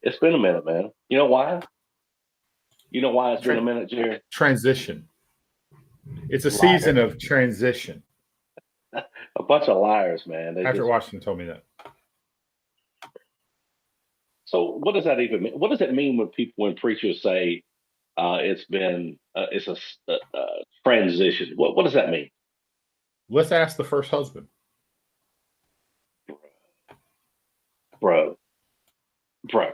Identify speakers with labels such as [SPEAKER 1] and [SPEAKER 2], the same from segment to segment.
[SPEAKER 1] It's been a minute, man. You know why? You know why it's been a
[SPEAKER 2] Tra-
[SPEAKER 1] minute, Jerry?
[SPEAKER 2] transition. It's a season
[SPEAKER 1] Liar.
[SPEAKER 2] of transition.
[SPEAKER 1] A bunch of liars, man. They
[SPEAKER 2] Patrick
[SPEAKER 1] just.
[SPEAKER 2] Washington told me that.
[SPEAKER 1] So what does that even mean? What does it mean when preachers say it's a transition? What does that mean,
[SPEAKER 2] Let's ask the first husband.
[SPEAKER 1] bro? Bro.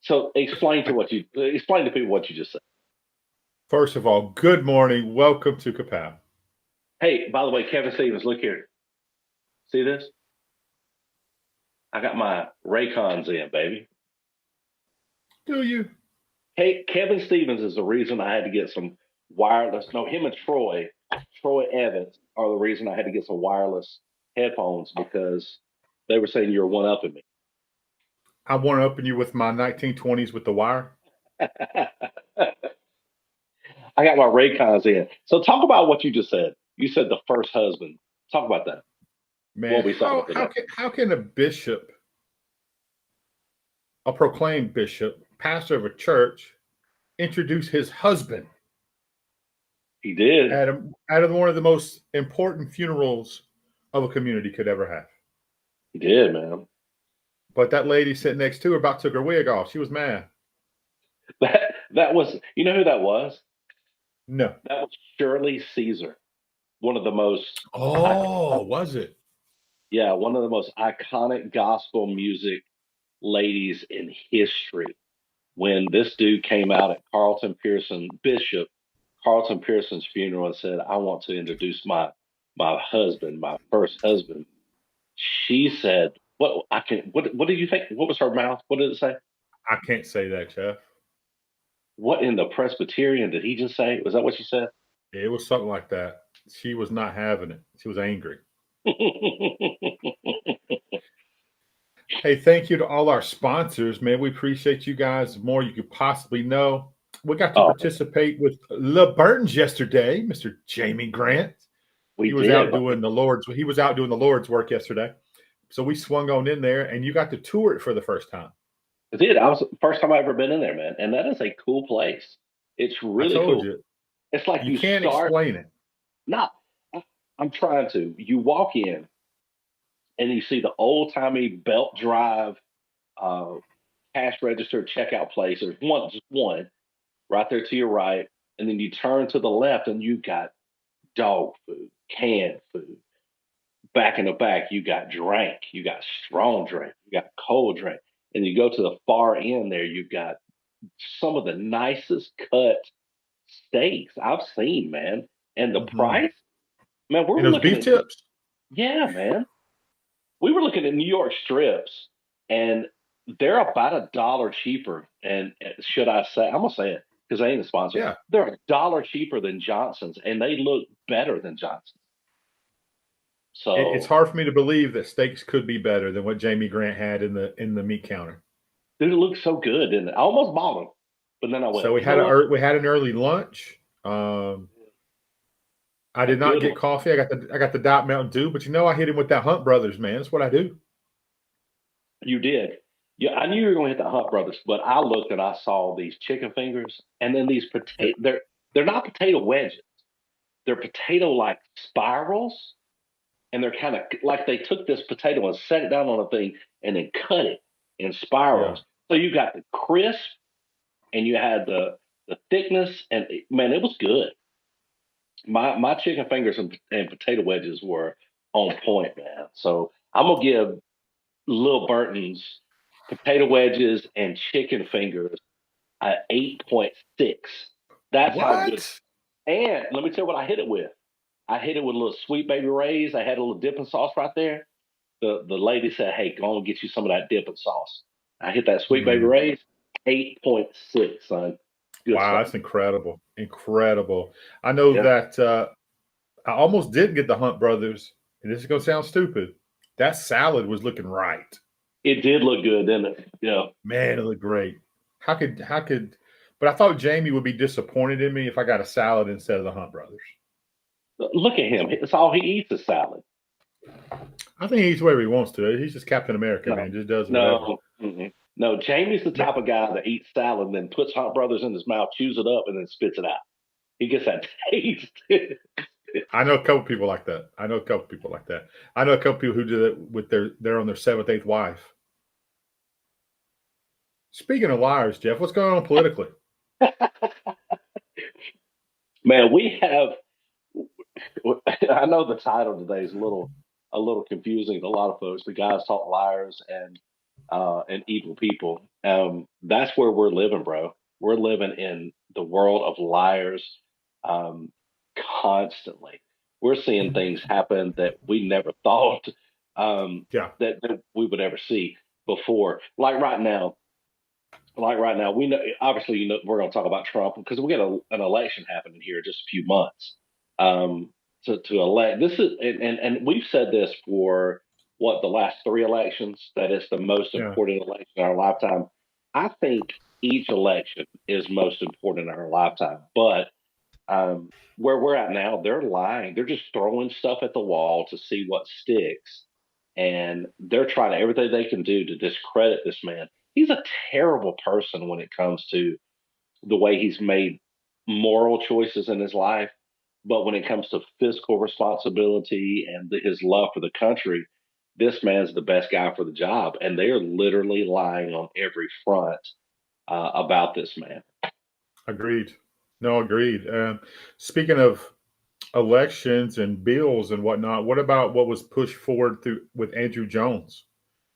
[SPEAKER 1] So explain to people what you just said.
[SPEAKER 2] First of all, good morning. Welcome to Kapow.
[SPEAKER 1] Hey, by the way, Kevin Stevens, look here. See this? I got my Raycons in, baby.
[SPEAKER 2] Do you?
[SPEAKER 1] Hey, Kevin Stevens is the reason I had to get some wireless. No, him and Troy Evans are the reason I had to get some wireless headphones because they were saying you were one upping me.
[SPEAKER 2] I want to open you with my 1920s with the wire.
[SPEAKER 1] I got my Raycons in. So talk about what you just said. You said the first husband. Talk about that.
[SPEAKER 2] Man,
[SPEAKER 1] What we talking about today?
[SPEAKER 2] how can a bishop, a proclaimed bishop, pastor of a church, introduce his husband
[SPEAKER 1] He did.
[SPEAKER 2] at one of the most important funerals of a community could ever have?
[SPEAKER 1] He did, man.
[SPEAKER 2] But that lady sitting next to her about took her wig off. She was mad.
[SPEAKER 1] That was. You know who that was?
[SPEAKER 2] No.
[SPEAKER 1] That was Shirley Caesar. One of the most.
[SPEAKER 2] Oh, was it?
[SPEAKER 1] Yeah, one of the most iconic gospel music ladies in history. When this dude came out at Bishop Carlton Pearson's funeral and said, "I want to introduce my husband, my first husband." She said, "What I can? What did you think? What was her mouth? What did it say?
[SPEAKER 2] I can't say that, Chef.
[SPEAKER 1] What in the Presbyterian did he just say? Was that what she said?"
[SPEAKER 2] It was something like that. She was not having it. She was angry. Hey, thank you to all our sponsors, man. We appreciate you guys more you could possibly know. We got to
[SPEAKER 1] Oh,
[SPEAKER 2] participate with Le Burns yesterday, Mr. Jamie Grant.
[SPEAKER 1] we
[SPEAKER 2] He was
[SPEAKER 1] did.
[SPEAKER 2] out doing the Lord's. He was out doing the Lord's work yesterday, so we swung on in there, and you got to tour it for the first time.
[SPEAKER 1] I did. I was first time I ever been in there, man, and that is a cool place. It's
[SPEAKER 2] I
[SPEAKER 1] really
[SPEAKER 2] told
[SPEAKER 1] cool.
[SPEAKER 2] you,
[SPEAKER 1] It's like
[SPEAKER 2] you
[SPEAKER 1] you
[SPEAKER 2] can't
[SPEAKER 1] start.
[SPEAKER 2] explain it.
[SPEAKER 1] Not. I'm trying to. You walk in and you see the old timey belt drive uh, cash register checkout place. There's one, just one, right there to your right, and then you turn to the left and you got dog food, canned food. Back in the back, you got drink, you got strong drink, you got cold drink, and you go to the far end there, you got some of the nicest cut steaks I've seen, man. And the
[SPEAKER 2] Mm-hmm.
[SPEAKER 1] price, man, we
[SPEAKER 2] And
[SPEAKER 1] were
[SPEAKER 2] those
[SPEAKER 1] looking
[SPEAKER 2] beef
[SPEAKER 1] at,
[SPEAKER 2] tips.
[SPEAKER 1] yeah, man, we were looking at New York strips, and they're about $1 cheaper. And should I say, I'm gonna say it because they ain't a sponsor.
[SPEAKER 2] Yeah,
[SPEAKER 1] They're $1 cheaper than Johnson's, and they look better than Johnson's.
[SPEAKER 2] it's
[SPEAKER 1] So,
[SPEAKER 2] hard for me to believe that steaks could be better than what Jamie Grant had in the meat counter.
[SPEAKER 1] dude, it looks so good, didn't it? I almost bought them, but then I went,
[SPEAKER 2] So
[SPEAKER 1] you know what?
[SPEAKER 2] we had an early lunch. I
[SPEAKER 1] A
[SPEAKER 2] did not
[SPEAKER 1] good
[SPEAKER 2] get
[SPEAKER 1] one.
[SPEAKER 2] coffee. I got the Dot Mountain Dew, but I hit him with that Hunt Brothers, man. That's what I do.
[SPEAKER 1] You did. Yeah, I knew you were going to hit the Hunt Brothers, but I looked and I saw these chicken fingers, and then these
[SPEAKER 2] Yeah.
[SPEAKER 1] potato. They're not potato wedges. They're potato like spirals, and they're kind of like they took this potato and set it down on a thing and then cut it in
[SPEAKER 2] Yeah.
[SPEAKER 1] spirals. So you got the crisp and you had the thickness, and man, it was good. My chicken fingers and potato wedges were on point, man. So I'm gonna give Lil Burton's potato wedges and chicken fingers a 8.6. That's how good.
[SPEAKER 2] What?
[SPEAKER 1] And let me tell you what I hit it with. I hit it with a little sweet baby rays. I had a little dipping sauce right there. The lady said, "Hey, go on, get you some of that dipping sauce." I hit that sweet baby
[SPEAKER 2] Mm.
[SPEAKER 1] rays, 8.6, son. Good
[SPEAKER 2] Wow,
[SPEAKER 1] stuff.
[SPEAKER 2] that's incredible. Incredible. I know
[SPEAKER 1] Yeah,
[SPEAKER 2] that I almost did get the Hunt Brothers, and this is going to sound stupid. That salad was looking right.
[SPEAKER 1] it did look good, didn't it? Yeah.
[SPEAKER 2] Man, it looked great. How could, but I thought Jamie would be disappointed in me if I got a salad instead of the Hunt Brothers.
[SPEAKER 1] Look at him. That's all he eats is salad.
[SPEAKER 2] I think he eats whatever he wants to. He's just Captain America,
[SPEAKER 1] No,
[SPEAKER 2] man. Just does whatever.
[SPEAKER 1] no, mm-mm. No, Jamie's the type of guy that eats salad and then puts Hot Brothers in his mouth, chews it up, and then spits it out. He gets that taste.
[SPEAKER 2] I know a couple people like that. I know a couple people like that. I know a couple people who do it with they're on their seventh, eighth wife. Speaking of liars, Jeff, what's going on politically?
[SPEAKER 1] Man, we have. I know the title today is a little confusing to a lot of folks. The guys talk liars and evil people. That's where we're living, bro. We're living in the world of liars um, constantly. We're seeing things happen that we never thought
[SPEAKER 2] Yeah.
[SPEAKER 1] that we would ever see before. Like right now, we know obviously we're going to talk about Trump because we got an election happening here in just a few months. Um, to elect this is and we've said this for what the last three elections that it's the most
[SPEAKER 2] Yeah.
[SPEAKER 1] important election in our lifetime. I think each election is most important in our lifetime, but where we're at now, they're lying. They're just throwing stuff at the wall to see what sticks, and they're trying everything they can do to discredit this man. He's a terrible person when it comes to the way he's made moral choices in his life, but when it comes to fiscal responsibility and his love for the country, this man's the best guy for the job, and they are literally lying on every front about this man.
[SPEAKER 2] Agreed. No, agreed. Speaking of elections and bills and whatnot, what about what was pushed forward through with Andrew Jones?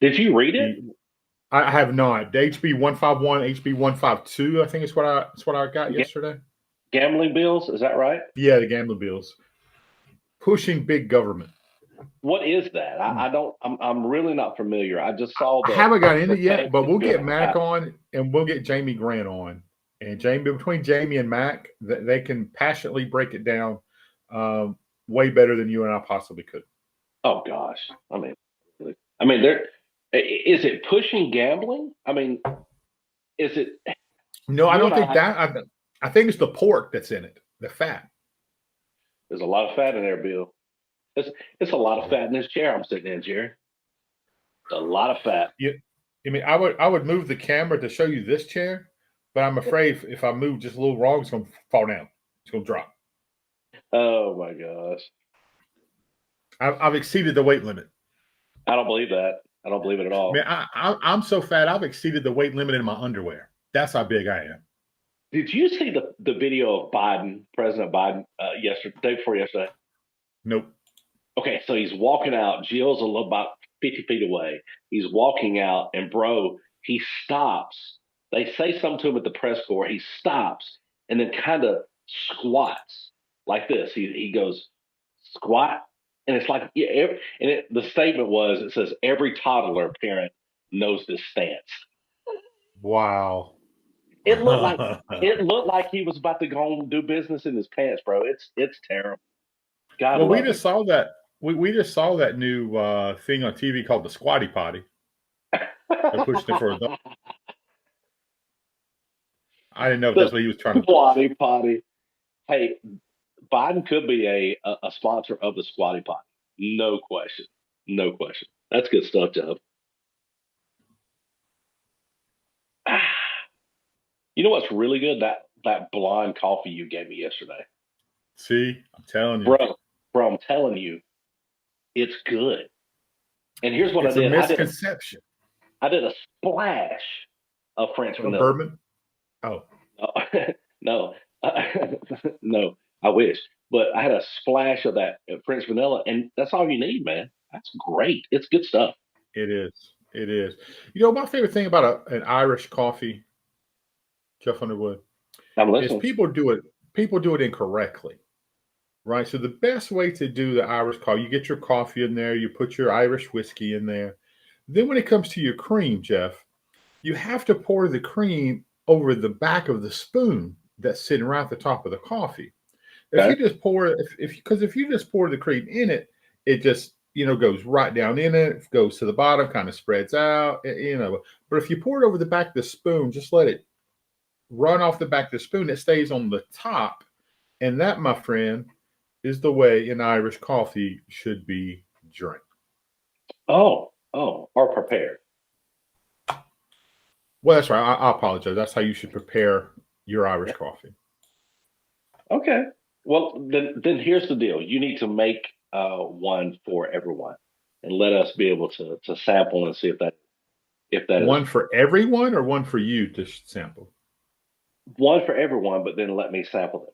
[SPEAKER 1] Did you read it?
[SPEAKER 2] I have not. The HB 151, HB 152, I think is what I got yesterday.
[SPEAKER 1] Gambling bills, is that right?
[SPEAKER 2] Yeah, the gambling bills. Pushing big government.
[SPEAKER 1] What is that? I don't. I'm really not familiar. I just saw.
[SPEAKER 2] I haven't got into it yet, but we'll get Mac on and we'll get Jamie Grant on. And between Jamie and Mac, they can passionately break it down way better than you and I possibly could.
[SPEAKER 1] Oh gosh, I mean, there is it pushing gambling? I mean, is it?
[SPEAKER 2] No, I don't think that. I think it's the pork that's in it, the fat.
[SPEAKER 1] There's a lot of fat in there, Bill. It's a lot of fat in this chair I'm sitting in, Jerry. A lot of fat.
[SPEAKER 2] Yeah, I mean, I would move the camera to show you this chair, but I'm afraid if I move just a little wrong, it's going to fall down. It's going to drop.
[SPEAKER 1] Oh my gosh!
[SPEAKER 2] I've exceeded the weight limit.
[SPEAKER 1] I don't believe that. I don't believe it at all.
[SPEAKER 2] Man, I'm so fat. I've exceeded the weight limit in my underwear. That's how big I am.
[SPEAKER 1] Did you see the video of Biden, President Biden, day before yesterday?
[SPEAKER 2] Nope.
[SPEAKER 1] Okay, so he's walking out. Jill's about 50 feet away. He's walking out, and bro, he stops. They say something to him at the press corps. He stops and then kind of squats like this. He goes squat, and it's like the statement was it says every toddler parent knows this stance.
[SPEAKER 2] Wow.
[SPEAKER 1] It looked like he was about to go and do business in his pants, bro. It's terrible. God,
[SPEAKER 2] well, we just saw that. We just saw that new thing on TV called the Squatty Potty. They're pushing it for adults. I didn't know if that's what he was trying to.
[SPEAKER 1] Squatty Potty. Hey, Biden could be a sponsor of the Squatty Potty. No question. No question. That's good stuff, Jeff. You know what's really good? That blonde coffee you gave me yesterday.
[SPEAKER 2] See, I'm telling you,
[SPEAKER 1] bro. I'm telling you, it's good. And here's what
[SPEAKER 2] it's
[SPEAKER 1] I did.
[SPEAKER 2] A misconception.
[SPEAKER 1] I did a splash of French vanilla.
[SPEAKER 2] Bourbon? Oh,
[SPEAKER 1] no, no. I wish, but I had a splash of that French vanilla, and that's all you need, man. That's great. It's good stuff.
[SPEAKER 2] It is. It is. You know, my favorite thing about an Irish coffee, Jeff Underwood, is people do it incorrectly, right? So the best way to do the Irish coffee, you get your coffee in there, you put your Irish whiskey in there. Then when it comes to your cream, Jeff, you have to pour the cream over the back of the spoon that's sitting right at the top of the coffee. If you just pour, if you just pour the cream in it, it just goes right down in it, goes to the bottom, kind of spreads out, But if you pour it over the back of the spoon, just let it run off the back of the spoon. It stays on the top, and that, my friend, is the way an Irish coffee should be drank.
[SPEAKER 1] Oh, or prepared.
[SPEAKER 2] Well, that's right. I apologize. That's how you should prepare your Irish coffee.
[SPEAKER 1] Okay. Well, then here's the deal. You need to make one for everyone, and let us be able to sample and see if that
[SPEAKER 2] One
[SPEAKER 1] is
[SPEAKER 2] for everyone or one for you to sample?
[SPEAKER 1] one for everyone, but then let me sample it.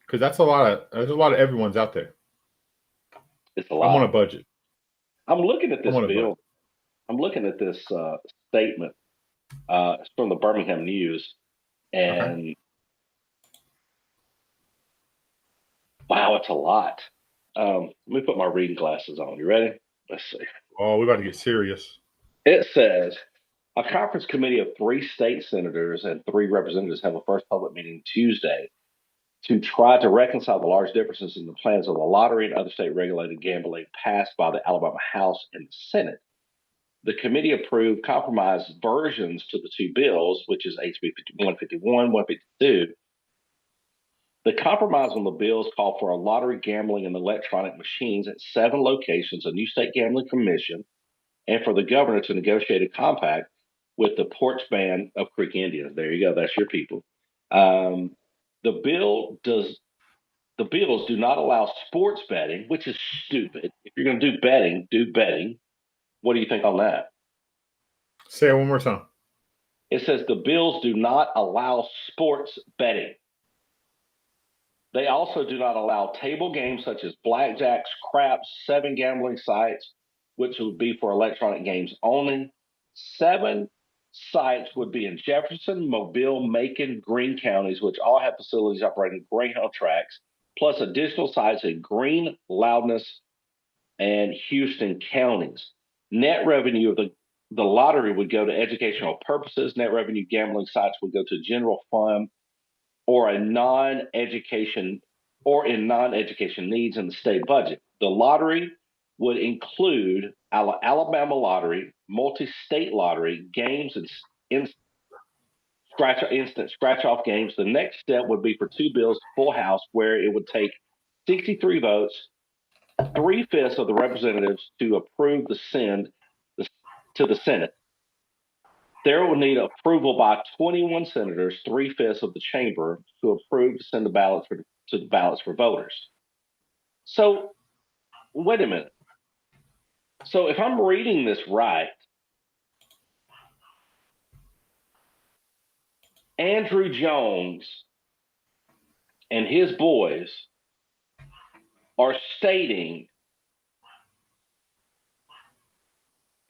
[SPEAKER 2] Because there's a lot of everyone's out there.
[SPEAKER 1] It's a lot.
[SPEAKER 2] I'm on a budget.
[SPEAKER 1] I'm looking at this bill. I'm looking at this statement. It's from the Birmingham News, and wow, it's a lot. Let me put my reading glasses on. You ready? Let's see.
[SPEAKER 2] Oh, we're about to get serious.
[SPEAKER 1] It says a conference committee of 3 state senators and 3 representatives have a first public meeting Tuesday to try to reconcile the large differences in the plans of the lottery and other state regulated gambling passed by the Alabama House and the Senate. The committee approved compromise versions to the 2 bills, which is HB 151, 152. The compromise on the bills call for a lottery, gambling, and electronic machines at 7 locations, a new state gambling commission, and for the governor to negotiate a compact with the Porch Band of Creek Indians. There you go. That's your people. The bills do not allow sports betting, which is stupid. If you're going to do betting, do betting. What do you think on that?
[SPEAKER 2] Say it one more time.
[SPEAKER 1] It says the bills do not allow sports betting. They also do not allow table games such as blackjacks, craps, 7 gambling sites, which would be for electronic games only. 7 sites would be in Jefferson, Mobile, Macon, Greene counties, which all have facilities operating Greyhound tracks, plus additional sites in Greene, Loudon, and Houston counties. Net revenue of the lottery would go to educational purposes. Net revenue gambling sites would go to general fund or in non-education needs in the state budget. The lottery would include Alabama lottery, multi-state lottery, games, and instant scratch-off games. The next step would be for 2 bills full House, where it would take 63 votes, 3/5 of the representatives to approve the send to the Senate. There will need approval by 21 senators, 3/5 of the chamber, to approve to send the ballots to the ballots for voters. So, wait a minute. So, if I'm reading this right, Andrew Jones and his boys are stating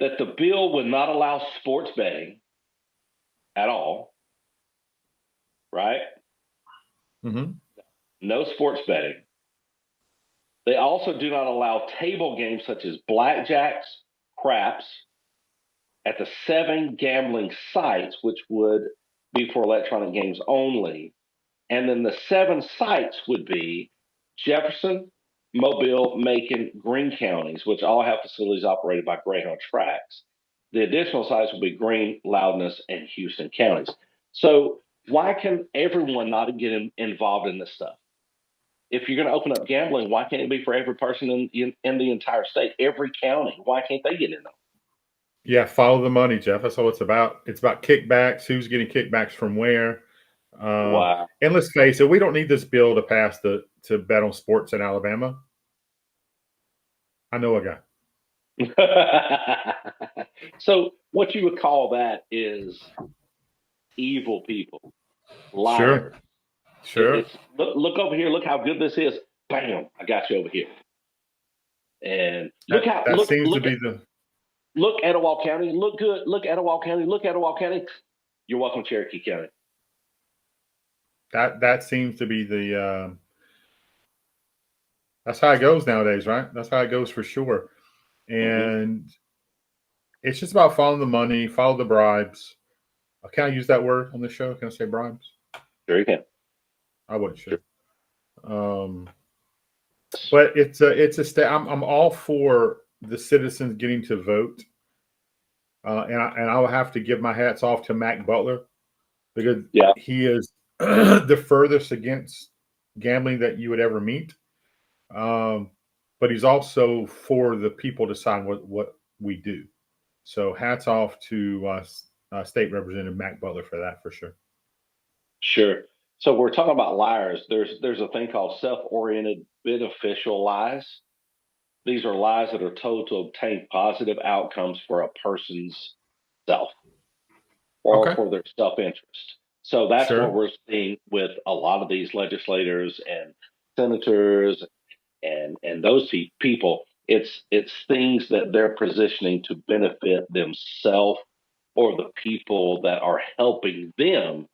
[SPEAKER 1] that the bill would not allow sports betting at all, right?
[SPEAKER 2] Mm-hmm.
[SPEAKER 1] No sports betting. They also do not allow table games such as blackjacks, craps at the 7 gambling sites, which would be for electronic games only. And then the 7 sites would be Jefferson, Mobile, Macon, Greene counties, which all have facilities operated by Greyhound tracks. The additional sites would be Greene, Loudon, and Houston counties. So why can everyone not get involved in this stuff? If you're going to open up gambling, why can't it be for every person in the entire state, every county? Why can't they get in there?
[SPEAKER 2] Yeah, follow the money, Jeff. That's all it's about. It's about kickbacks. Who's getting kickbacks from where?
[SPEAKER 1] Wow.
[SPEAKER 2] And let's face it, we don't need this bill to pass to bet on sports in Alabama. I know a guy.
[SPEAKER 1] So what you would call that is evil people, liars.
[SPEAKER 2] Sure.
[SPEAKER 1] Look over here. Look how good this is. Bam! I got you over here. And look Look, Etowah County. Look good. Look, Etowah County. Look, Etowah County. You're welcome, Cherokee County.
[SPEAKER 2] That seems to be the. That's how it goes nowadays, right? That's how it goes for sure. And it's just about following the money, follow the bribes. Can I use that word on the show? Can I say bribes?
[SPEAKER 1] Sure you can.
[SPEAKER 2] I wouldn't. Sure. But it's a step. I'm all for the citizens getting to vote, and I will have to give my hats off to Mac Butler because he is the furthest against gambling that you would ever meet. But he's also for the people to decide what we do. So hats off to State Representative Mac Butler for that for sure.
[SPEAKER 1] Sure. So we're talking about liars. There's a thing called self-oriented beneficial lies. These are lies that are told to obtain positive outcomes for a person's self or for their self-interest. So that's what we're seeing with a lot of these legislators and senators and those people. It's things that they're positioning to benefit themselves or the people that are helping them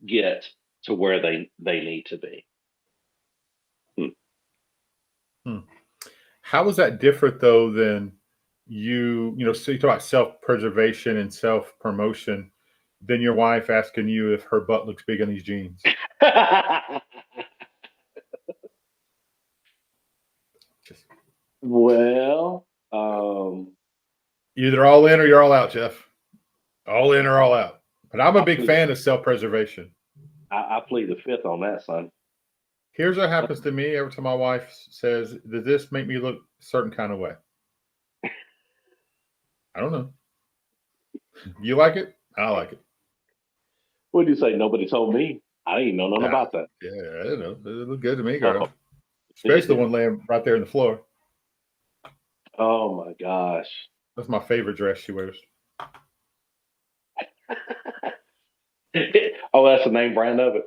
[SPEAKER 1] get to where they need to be.
[SPEAKER 2] How is that different though than so you talk about self-preservation and self-promotion, than your wife asking you if her butt looks big in these jeans?
[SPEAKER 1] Well,
[SPEAKER 2] either all in or you're all out, Jeff. All in or all out. But I'm a big fan of self-preservation.
[SPEAKER 1] I plead the fifth on that, son.
[SPEAKER 2] Here's what happens to me every time my wife says, "Does this make me look a certain kind of way?" I don't know. You like it? I like it.
[SPEAKER 1] What do you say? Nobody told me. I didn't even know nothing about that.
[SPEAKER 2] Yeah, I don't know. It looked good to me, girl. Especially the one laying right there on the floor.
[SPEAKER 1] Oh my gosh.
[SPEAKER 2] That's my favorite dress she wears.
[SPEAKER 1] Oh, that's the name brand of it.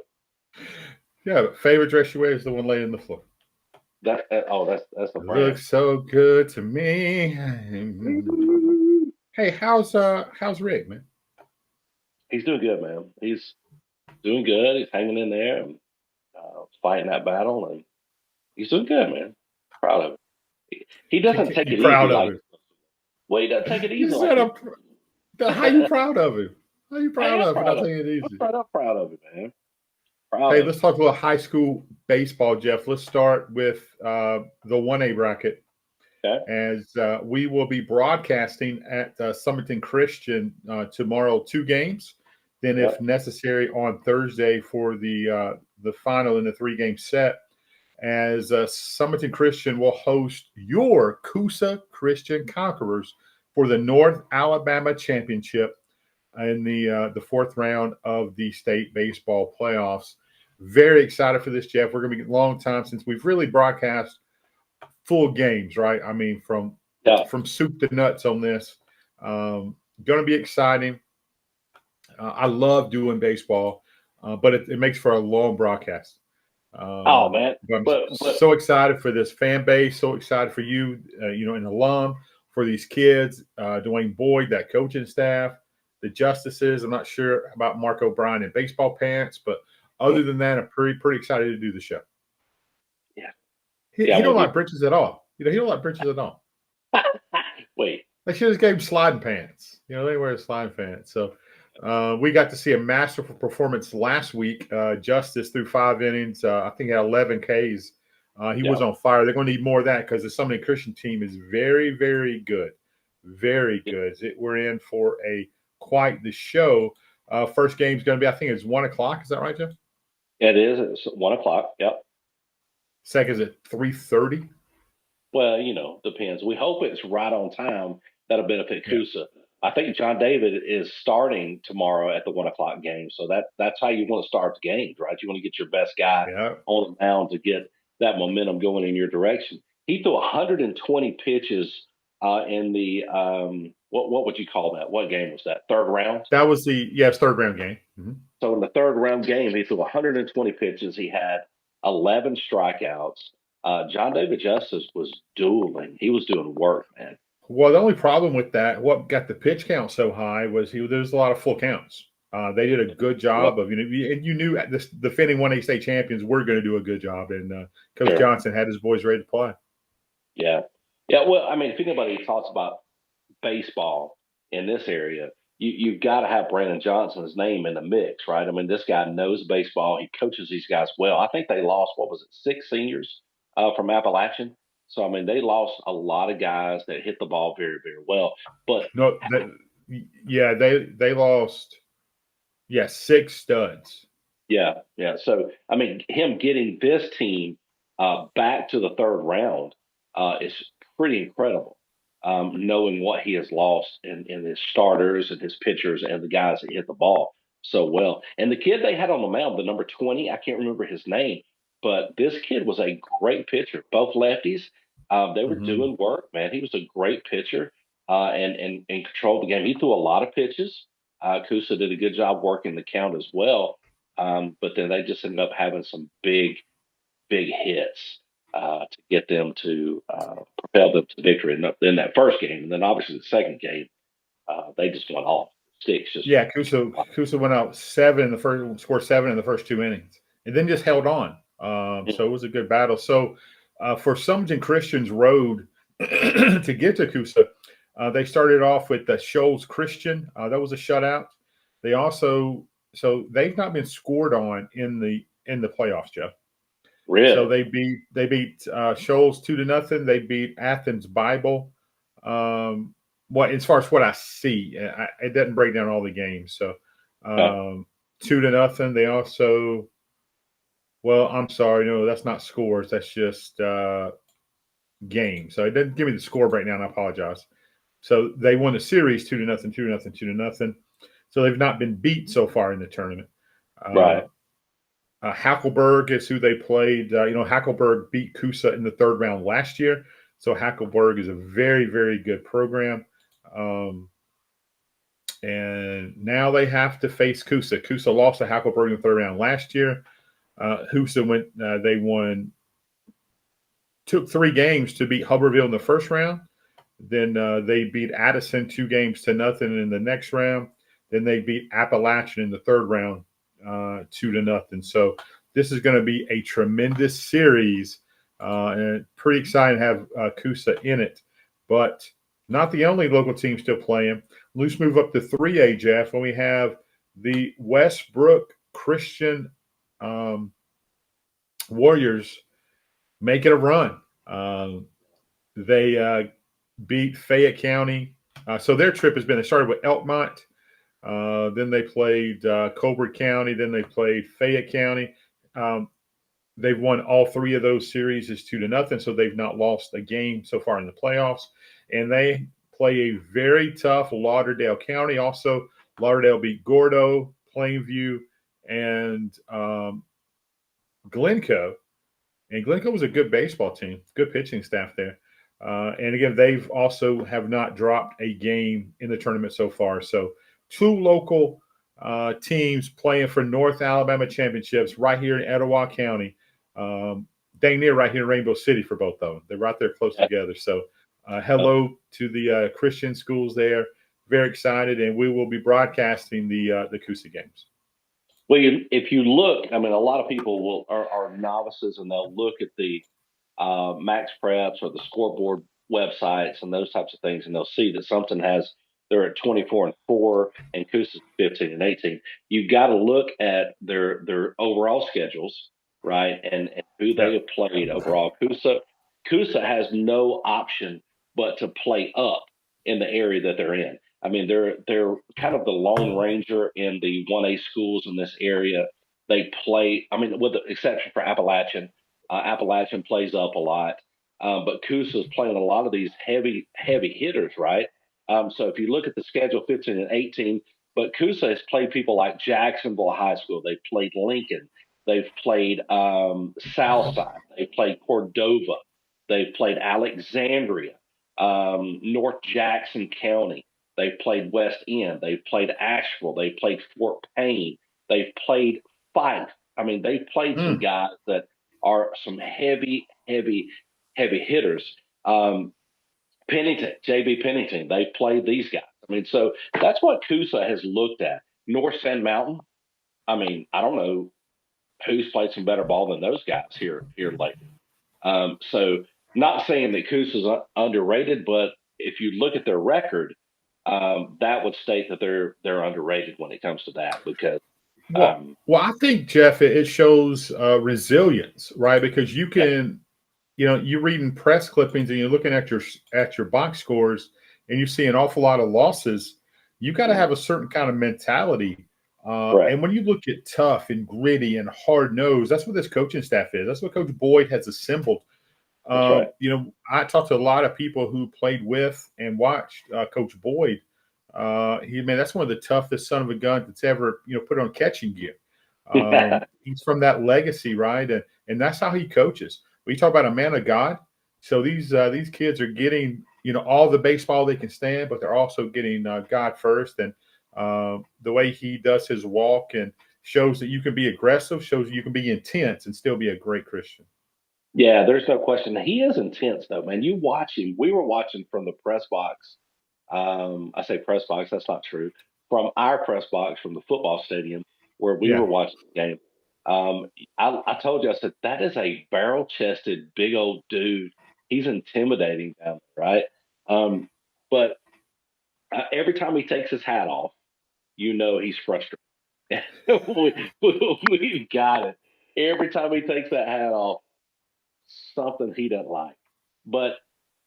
[SPEAKER 2] Yeah, but favorite dress she wears is the one laying on the floor.
[SPEAKER 1] That's the brand.
[SPEAKER 2] Looks so good to me. Hey, how's Rick, man?
[SPEAKER 1] He's doing good, man. He's doing good. He's hanging in there and fighting that battle, and he's doing good, man. Proud of him. He doesn't take it easy. Well, he doesn't take it easy.
[SPEAKER 2] How you proud of him? How you proud of him? Not taking it easy.
[SPEAKER 1] I'm proud of it, man.
[SPEAKER 2] Hey, let's talk about high school baseball, Jeff. Let's start with the 1A bracket.
[SPEAKER 1] Okay.
[SPEAKER 2] As we will be broadcasting at Summerton Christian tomorrow, 2 games. Then, if necessary, on Thursday for the final in the 3-game set. As Summerton Christian will host your Coosa Christian Conquerors for the North Alabama Championship in the 4th round of the state baseball playoffs. Very excited for this, Jeff. We're going to be a long time since we've really broadcast full games, right? I mean, from soup to nuts on this. Going to be exciting. I love doing baseball, but it makes for a long broadcast.
[SPEAKER 1] Man!
[SPEAKER 2] I'm so excited for this fan base. So excited for you, an alum, for these kids, Dwayne Boyd, that coaching staff, the justices. I'm not sure about Mark O'Brien and baseball pants, but other than that, I'm pretty excited to do the show.
[SPEAKER 1] Yeah.
[SPEAKER 2] He don't like britches at all. He don't like britches at all.
[SPEAKER 1] Wait.
[SPEAKER 2] They should have gave him sliding pants. They wear sliding pants. So we got to see a masterful performance last week. Justice threw 5 innings. I think he had 11 Ks. He was on fire. They're going to need more of that because the Summerton Christian team is very, very good. Very good. We're in for quite the show. First game is going to be, I think it's 1 o'clock. Is that right, Jeff?
[SPEAKER 1] It is. It's 1 o'clock. Yep.
[SPEAKER 2] Second is at 3:30.
[SPEAKER 1] Well, depends. We hope it's right on time. That'll benefit Coosa. I think John David is starting tomorrow at the 1 o'clock game. So that's how you want to start the games, right? You want to get your best guy on the mound to get that momentum going in your direction. He threw 120 pitches in the what would you call that? What game was that? 3rd round?
[SPEAKER 2] That was it's 3rd round game. Mm-hmm.
[SPEAKER 1] So in the 3rd round game, he threw 120 pitches. He had 11 strikeouts. John David Justice was dueling. He was doing work, man.
[SPEAKER 2] Well, the only problem with that, what got the pitch count so high, was there was a lot of full counts. They did a good job of, and you knew the defending 1A state champions were going to do a good job, and Coach Johnson had his boys ready to play.
[SPEAKER 1] Yeah. Well, I mean, if anybody talks about baseball in this area, you've got to have Brandon Johnson's name in the mix, right? I mean, this guy knows baseball. He coaches these guys well. I think they lost, 6 seniors from Appalachian. So, I mean, they lost a lot of guys that hit the ball very, very well. But
[SPEAKER 2] no, they lost, 6 studs.
[SPEAKER 1] Yeah. So, I mean, him getting this team back to the 3rd round is pretty incredible. knowing what he has lost in his starters and his pitchers and the guys that hit the ball so well. And the kid they had on the mound, the number 20, I can't remember his name, but this kid was a great pitcher. Both lefties, they were doing work, man. He was a great pitcher and controlled the game. He threw a lot of pitches. Kusa did a good job working the count as well. But then they just ended up having some big hits to get them to propel them to victory in that first game. And then obviously the second game, they just went off sticks.
[SPEAKER 2] Kusa went out 7 in the first, scored 7 in the first 2 innings, and then just held on. So it was a good battle. So for Summerton Christian's road to get to Kusa, they started off with the Shoals Christian. That was a shutout. They also, so they've not been scored on in the playoffs, Jeff.
[SPEAKER 1] Really?
[SPEAKER 2] So they beat Shoals 2-0. They beat Athens Bible. As far as what I see, it doesn't break down all the games. So 2-0. They also, well, I'm sorry, no, that's not scores. That's just games. So it doesn't give me the score right now, and I apologize. So they won the series 2-0, 2-0, 2-0. So they've not been beat so far in the tournament.
[SPEAKER 1] Right.
[SPEAKER 2] Hackleburg is who they played. Hackleburg beat Kusa in the third round last year. So Hackleburg is a very, very good program. And now they have to face Kusa. Kusa lost to Hackleburg in the third round last year. Kusa took 3 games to beat Hubbardville in the first round. Then they beat Addison 2-0 in the next round. Then they beat Appalachian in the third round 2-0. So this is going to be a tremendous series, and pretty excited to have Kusa in it. But not the only local team still playing. Let's move up to 3A, Jeff, when we have the Westbrook Christian Warriors making a run. They beat Fayette County. So their trip has been, they started with Elkmont. Then they played Colbert County. Then they played Fayette County. They've won all 3 of those series is 2-0. So they've not lost a game so far in the playoffs. And they play a very tough Lauderdale County. Also, Lauderdale beat Gordo, Plainview, and Glencoe. And Glencoe was a good baseball team, good pitching staff there. And again, they've also have not dropped a game in the tournament so far. So 2 local teams playing for North Alabama championships right here in Etowah County. Dang near right here in Rainbow City for both of them. They're right there close together. So hello to the Christian schools there. Very excited, and we will be broadcasting the Kusa games.
[SPEAKER 1] Well, if you look, I mean, a lot of people are novices, and they'll look at the Max Preps or the scoreboard websites and those types of things, and they'll see that they're at 24-4 and Kusa's 15-18. You've got to look at their overall schedules, right, and who they have played overall. Kusa has no option but to play up in the area that they're in. I mean, they're kind of the Lone Ranger in the 1A schools in this area. They play, I mean, with the exception for Appalachian. Appalachian plays up a lot, but Kusa is playing a lot of these heavy hitters, right? So if you look at the schedule, 15-18, but Kusa has played people like Jacksonville High School. They've played Lincoln. They've played Southside. They've played Cordova. They've played Alexandria, North Jackson County. They've played West End. They've played Asheville. They've played Fort Payne. They've played Fife. I mean, they've played some guys that are some heavy hitters. Pennington, J.B. Pennington, they've played these guys. I mean, so that's what Kusa has looked at. North Sand Mountain, I mean, I don't know who's played some better ball than those guys here lately. So not saying that Kusa's underrated, but if you look at their record, that would state that they're underrated when it comes to that because
[SPEAKER 2] well, I think, Jeff, it shows resilience, right? Because you can, you're reading press clippings and you're looking at your box scores and you see an awful lot of losses. You got to have a certain kind of mentality. Right. And when you look at tough and gritty and hard nosed, that's what this coaching staff is. That's what Coach Boyd has assembled.
[SPEAKER 1] That's right.
[SPEAKER 2] I talked to a lot of people who played with and watched Coach Boyd. That's one of the toughest son of a gun that's ever, put on catching gear. He's from that legacy, right? And that's how he coaches. We talk about a man of God. So these kids are getting, all the baseball they can stand, but they're also getting God first. And the way he does his walk and shows that you can be aggressive, shows you can be intense and still be a great Christian.
[SPEAKER 1] Yeah, there's no question. He is intense, though, man. You watch him. We were watching from the press box. I say press box. That's not true. From our press box from the football stadium where we were watching the game. I told you, I said, that is a barrel-chested, big old dude. He's intimidating down there, right? But every time he takes his hat off, he's frustrated. We've got it. Every time he takes that hat off, something he doesn't like. But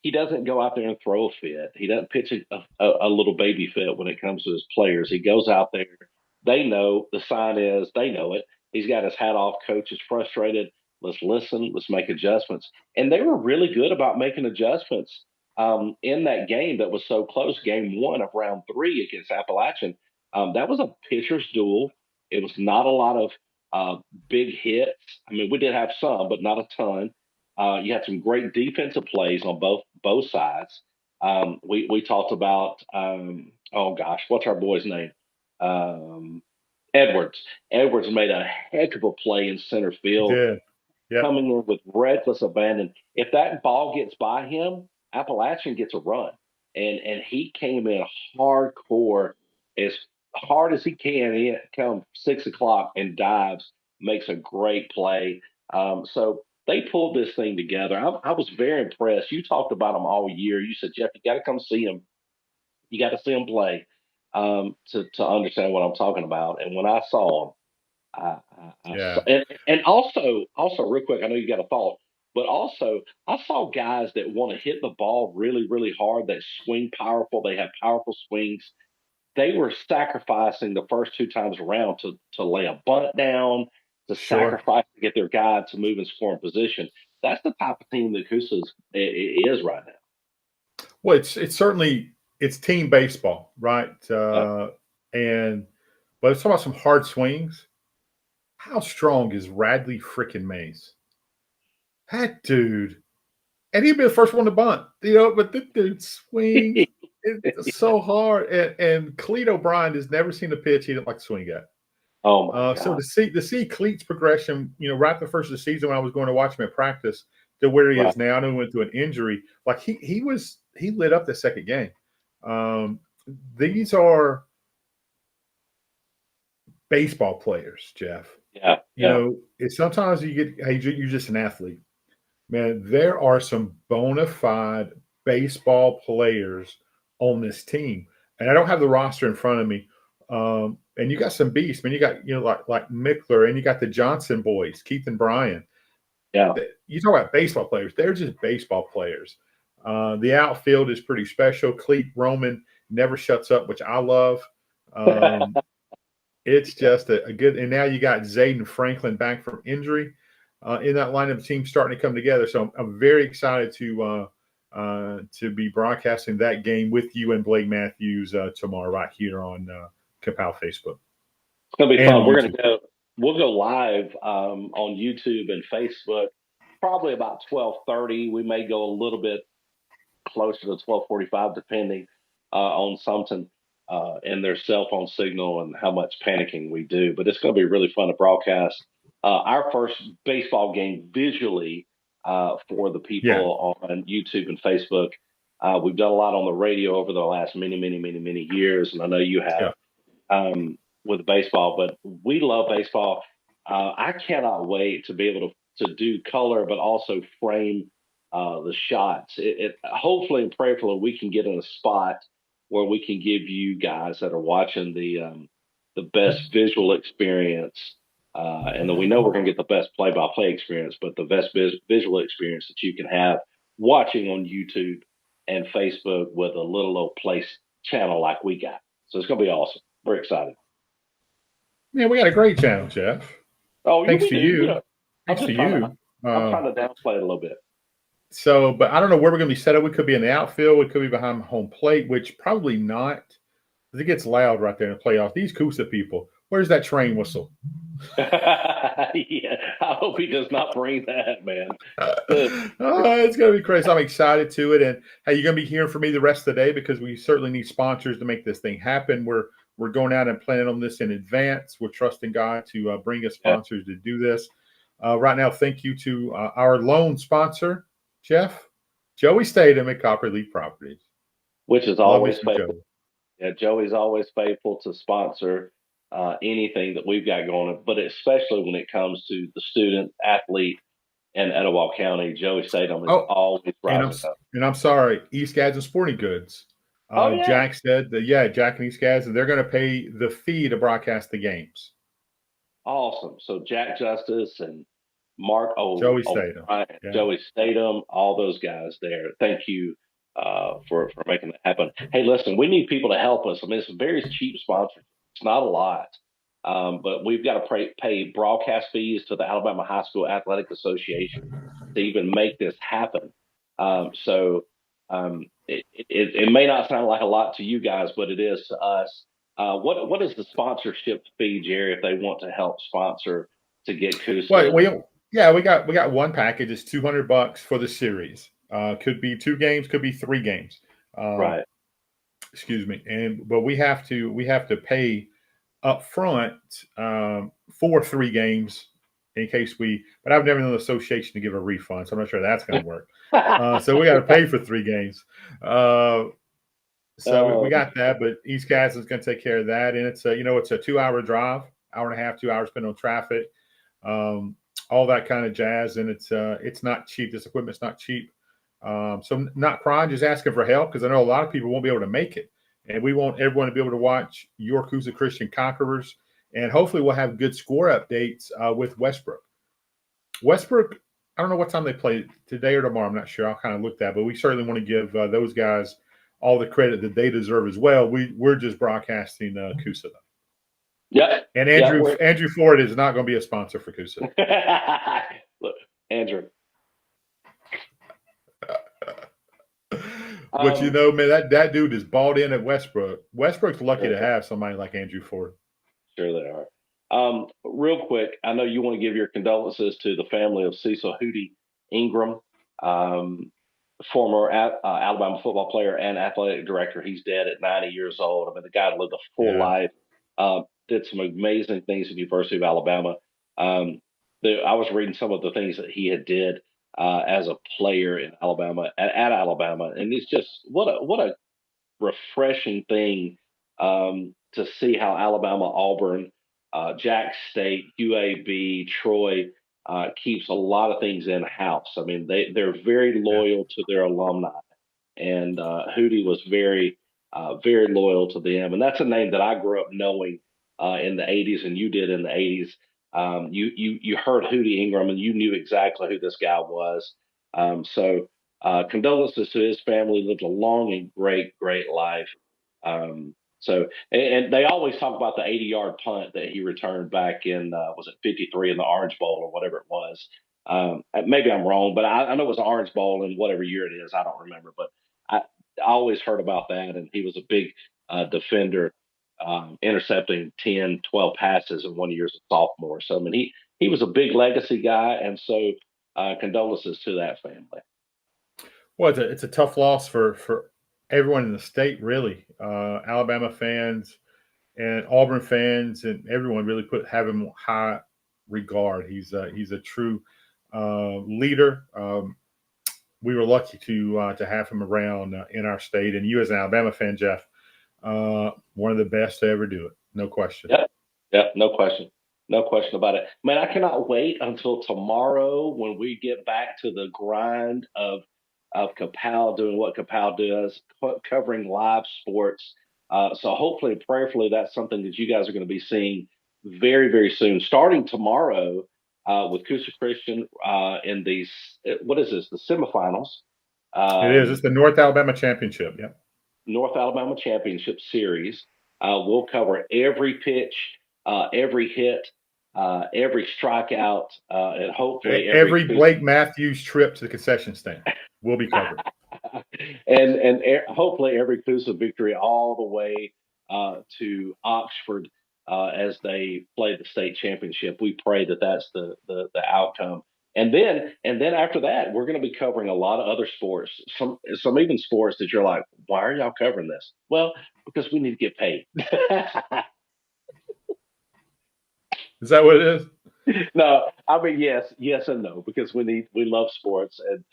[SPEAKER 1] he doesn't go out there and throw a fit. He doesn't pitch a little baby fit when it comes to his players. He goes out there. They know the sign is, they know it. He's got his hat off. Coach is frustrated. Let's listen. Let's make adjustments. And they were really good about making adjustments in that game that was so close, game 1 of round 3 against Appalachian. That was a pitcher's duel. It was not a lot of big hits. I mean, we did have some, but not a ton. You had some great defensive plays on both sides. We talked about what's our boy's name? Edwards. Edwards made a heck of a play in center field, coming in with reckless abandon. If that ball gets by him, Appalachian gets a run, and he came in hardcore, as hard as he can. He come 6:00 and dives, makes a great play. So they pulled this thing together. I was very impressed. You talked about them all year. You said, Jeff, you got to come see them. You got to see them play to understand what I'm talking about. And when I saw them, and also real quick, I know you got a thought, but also I saw guys that want to hit the ball really, really hard, that swing powerful. They have powerful swings. They were sacrificing the first 2 times around to lay a bunt down, to sacrifice to get their guy to move and score in position. That's the type of team that Coosa's is right now.
[SPEAKER 2] Well, it's certainly it's team baseball, right? But let's talk about some hard swings. How strong is Radley freaking Mays? That dude, and he'd be the first one to bunt, but the dude swings. It's so hard, and Cleet O'Brien has never seen a pitch he didn't like to swing at.
[SPEAKER 1] Oh my God.
[SPEAKER 2] So to see Cleet's progression, right at the first of the season when I was going to watch him at practice to where he is now, I know he went through an injury. Like he lit up the second game. These are baseball players, Jeff.
[SPEAKER 1] Yeah.
[SPEAKER 2] Sometimes you get, hey, you're just an athlete. Man, there are some bona fide baseball players on this team. And I don't have the roster in front of me. And you got some beasts. Man, you got, like Mickler, and you got the Johnson boys, Keith and Brian.
[SPEAKER 1] Yeah.
[SPEAKER 2] You talk about baseball players. They're just baseball players. The outfield is pretty special. Cleet Roman never shuts up, which I love. It's just a good – and now you got Zayden Franklin back from injury in that lineup team starting to come together. So I'm very excited to be broadcasting that game with you and Blake Matthews tomorrow right here on Kapow Facebook.
[SPEAKER 1] It's going to be fun. We'll go live on YouTube and Facebook probably about 12:30. We may go a little bit closer to 12:45 depending on something and their cell phone signal and how much panicking we do. But it's going to be really fun to broadcast our first baseball game visually for the people on YouTube and Facebook. We've done a lot on the radio over the last many years, and I know you have with baseball. But we love baseball. I cannot wait to be able to do color, but also frame the shots. Hopefully and prayerfully we can get in a spot where we can give you guys that are watching the best visual experience. And then we know we're going to get the best play-by-play experience, but the best visual experience that you can have watching on YouTube and Facebook with a little old place channel like we got. So it's going to be awesome. We're excited.
[SPEAKER 2] Yeah, we got a great channel, Jeff.
[SPEAKER 1] Oh,
[SPEAKER 2] thanks to you.
[SPEAKER 1] I'm trying to downplay it a little bit.
[SPEAKER 2] So, but I don't know where we're going to be set up. We could be in the outfield. We could be behind home plate, which probably not. It gets loud right there in the playoffs. These Coosa people, where's that train whistle?
[SPEAKER 1] Yeah, I hope he does not bring that, man.
[SPEAKER 2] It's going to be crazy. I'm excited to it. And hey, you're going to be hearing from me the rest of the day because we certainly need sponsors to make this thing happen. We're going out and planning on this in advance. We're trusting God to bring us sponsors to do this. Right now, thank you to our lone sponsor, Jeff, Joey Statham at Copperleaf Properties.
[SPEAKER 1] Which is always faithful. Yeah, Joey's always faithful to sponsor anything that we've got going on, but especially when it comes to the student athlete in Etowah County, Joey Statham is always rising up.
[SPEAKER 2] And I'm sorry, East Gadsden Sporting Goods. Jack said that, Jack and East Gadsden, they're going to pay the fee to broadcast the games.
[SPEAKER 1] Awesome. So Jack Justice and Mark
[SPEAKER 2] Joey Statham.
[SPEAKER 1] Joey Statham, all those guys there. Thank you for making that happen. Hey, listen, we need people to help us. I mean, it's a very cheap sponsorship. It's not a lot, but we've got to pay broadcast fees to the Alabama High School Athletic Association to even make this happen. It may not sound like a lot to you guys, but it is to us. What is the sponsorship fee, Jerry, if they want to help sponsor to get Coosa?
[SPEAKER 2] Well, we got one package. It's $200 for the series. Could be 2 games, could be 3 games.
[SPEAKER 1] Right.
[SPEAKER 2] Excuse me. But we have to pay up front for 3 games in case but I've never known the association to give a refund, so I'm not sure that's going to work. So we got to pay for 3 games. So we got that, but East Gadsden's going to take care of that, and it's a 2-hour drive, hour and a half, 2 hours, depending on traffic, all that kind of jazz, and it's not cheap. This equipment's not cheap. So not crying, just asking for help because I know a lot of people won't be able to make it, and we want everyone to be able to watch your Coosa Christian Conquerors, and hopefully we'll have good score updates with Westbrook. Westbrook, I don't know what time they play today or tomorrow. I'm not sure. I'll kind of look that, but we certainly want to give those guys all the credit that they deserve as well. We're just broadcasting Coosa.
[SPEAKER 1] Yeah.
[SPEAKER 2] And Andrew Ford is not going to be a sponsor for Coosa.
[SPEAKER 1] Look, Andrew.
[SPEAKER 2] But man, that dude is balled in at Westbrook. Westbrook's lucky to have somebody like Andrew Ford.
[SPEAKER 1] Sure they are. Real quick, I know you want to give your condolences to the family of Cecil Hootie Ingram, former Alabama football player and athletic director. He's dead at 90 years old. I mean, the guy lived a full life, did some amazing things at the University of Alabama. I was reading some of the things that he had did as a player in Alabama, at Alabama. And it's just, what a refreshing thing to see how Alabama, Auburn, Jack State, UAB, Troy keeps a lot of things in house. I mean, they're very loyal to their alumni, and Hootie was very loyal to them. And that's a name that I grew up knowing in the 80s, and you did in the 80s. You heard Hootie Ingram, and you knew exactly who this guy was. So condolences to his family. Lived a long and great life. So they always talk about the 80-yard punt that he returned back in, was it 53 in the Orange Bowl or whatever it was. Maybe I'm wrong, but I know it was the Orange Bowl in whatever year it is. I don't remember, but I always heard about that. And he was a big defender, intercepting 10, 12 passes in 1 year as a sophomore. So, I mean, he was a big legacy guy. And so condolences to that family.
[SPEAKER 2] Well, it's a tough loss for everyone in the state, really. Alabama fans and Auburn fans and everyone really have him high regard. He's a true leader. We were lucky to have him around in our state, and you as an Alabama fan, Jeff, one of the best to ever do it, no question.
[SPEAKER 1] Yeah, no question about it. Man, I cannot wait until tomorrow when we get back to the grind of Capel doing what Capel does, covering live sports. So hopefully, prayerfully, that's something that you guys are going to be seeing very, very soon, starting tomorrow with Coosa Christian in these, what is this, the semifinals.
[SPEAKER 2] It is. It's the North Alabama Championship. Yeah.
[SPEAKER 1] North Alabama Championship Series. We'll cover every pitch, every hit, every strikeout, and hopefully
[SPEAKER 2] every Blake Matthews trip to the concession stand will be covered.
[SPEAKER 1] and hopefully every Coosa victory all the way to Oxford as they play the state championship. We pray that that's the outcome. And then after that, we're going to be covering a lot of other sports, some even sports that you're like, why are y'all covering this? Well, because we need to get paid.
[SPEAKER 2] Is that what it is?
[SPEAKER 1] No, I mean yes and no, because we love sports, and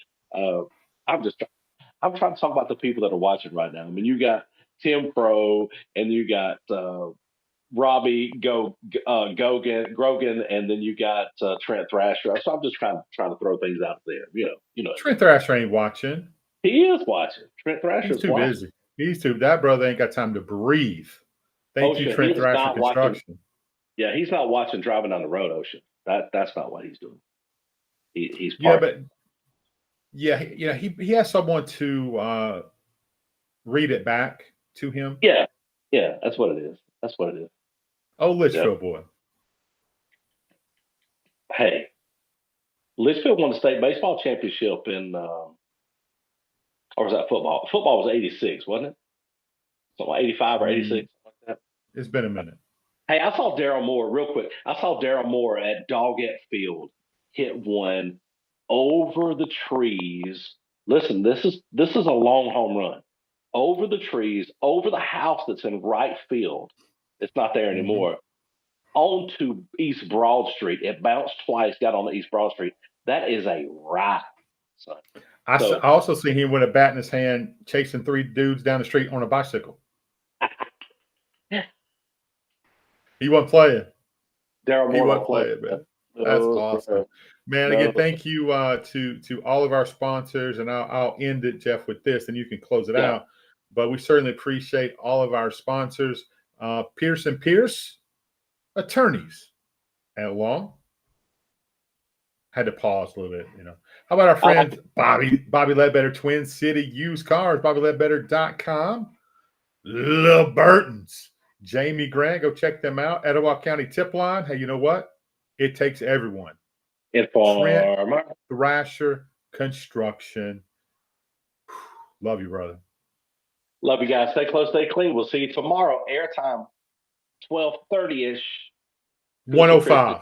[SPEAKER 1] I'm trying to talk about the people that are watching right now. I mean, you got Tim Crow, and you got Robbie Grogan, and then you got Trent Thrasher. So I'm just trying to throw things out there. You know.
[SPEAKER 2] Trent Thrasher ain't watching.
[SPEAKER 1] He is watching. Trent Thrasher's
[SPEAKER 2] He's too busy. That brother ain't got time to breathe. Thank you, Trent Thrasher Construction.
[SPEAKER 1] Yeah, he's not watching driving down the road, Ocean. That's not what he's doing. He's
[SPEAKER 2] he has someone to read it back to him.
[SPEAKER 1] Yeah, that's what it is.
[SPEAKER 2] Oh, Litchfield boy.
[SPEAKER 1] Hey, Litchfield won the state baseball championship in, or was that football? Football was '86, wasn't it? Something like '85 or '86. Like that.
[SPEAKER 2] It's been a minute.
[SPEAKER 1] Hey, I saw Daryl Moore real quick. I saw Daryl Moore at Doggett Field hit one over the trees. Listen, this is a long home run. Over the trees, over the house that's in right field. It's not there anymore. Onto East Broad Street. It bounced twice, got on the East Broad Street. That is a ride, son.
[SPEAKER 2] I also see him with a bat in his hand chasing 3 dudes down the street on a bicycle. He wasn't playing.
[SPEAKER 1] Daryl Moore
[SPEAKER 2] he wasn't playing, man. That's awesome. Man, again, thank you to all of our sponsors. And I'll end it, Jeff, with this, and you can close it out. But we certainly appreciate all of our sponsors. Pierce & Pierce, attorneys at law. Had to pause a little bit, How about our friend Bobby Ledbetter, Twin City Used Cars, BobbyLedbetter.com. Lil Burton's, Jamie Grant, go check them out. Etowah County Tip Line. Hey, you know what? It takes everyone. Trent Thrasher Construction. Love you, brother.
[SPEAKER 1] Love you guys. Stay close, stay clean. We'll see you tomorrow. Airtime 12:30-ish.
[SPEAKER 2] 105.